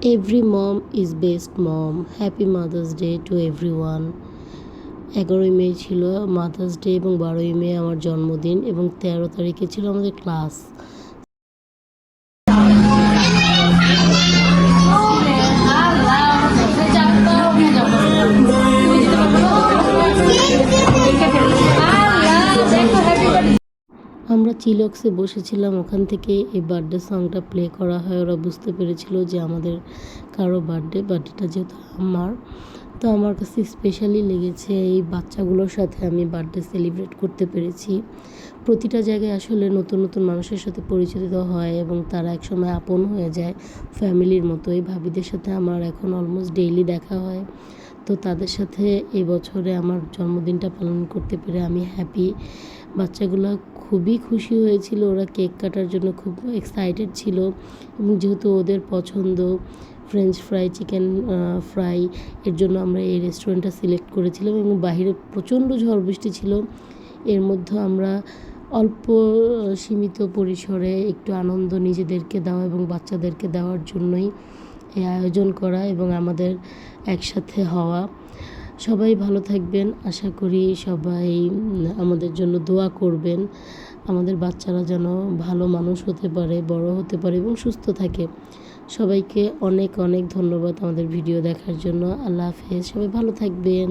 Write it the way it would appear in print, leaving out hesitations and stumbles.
Every mom is best mom. Happy Mother's Day to everyone. 11ই মে ছিল mother's day এবং 12ই মে আমার জন্মদিন এবং 13 তারিখে ছিল আমাদের ক্লাস। আমরা চিলক্সে বসেছিলাম, ওখান থেকে এই বার্থডে সংটা প্লে করা হয়। ওরা বুঝতে পেরেছিল যে আমাদের কারো বার্থডেটা যেহেতু আমার, তো আমার কাছে স্পেশালি লেগেছে। এই বাচ্চাগুলোর সাথে আমি বার্থডে সেলিব্রেট করতে পেরেছি। প্রতিটা জায়গায় আসলে নতুন নতুন মানুষের সাথে পরিচিত হয় এবং তারা একসময় আপন হয়ে যায়, ফ্যামিলির মতোই। ভাবিদের সাথে আমার এখন অলমোস্ট ডেইলি দেখা হয়। তো তাদের সাথে এই বছরে আমার জন্মদিনটা পালন করতে পেরে আমি হ্যাপি। বাচ্চাগুলো খুবই খুশি হয়েছিল, ওরা কেক কাটার জন্য খুব এক্সাইটেড ছিল এবং যেহেতু ওদের পছন্দ ফ্রেঞ্চ ফ্রাই, চিকেন ফ্রাই, এর জন্য আমরা এই রেস্টুরেন্টটা সিলেক্ট করেছিলাম এবং বাইরে প্রচণ্ড ঝড় বৃষ্টি ছিল। এর মধ্যে আমরা অল্প সীমিত পরিসরে একটু আনন্দ নিজেদেরকে দেওয়া এবং বাচ্চাদেরকে দেওয়ার জন্যই এই আয়োজন করা এবং আমাদের একসাথে হওয়া। সবাই ভালো থাকবেন, আশা করি সবাই আমাদের জন্য দোয়া করবেন। আমাদের বাচ্চারা যেন ভালো মানুষ হতে পারে, বড় হতে পারে এবং সুস্থ থাকে। সবাইকে অনেক অনেক ধন্যবাদ আমাদের ভিডিও দেখার জন্য। আল্লাহ হাফেজ, সবাই ভালো থাকবেন।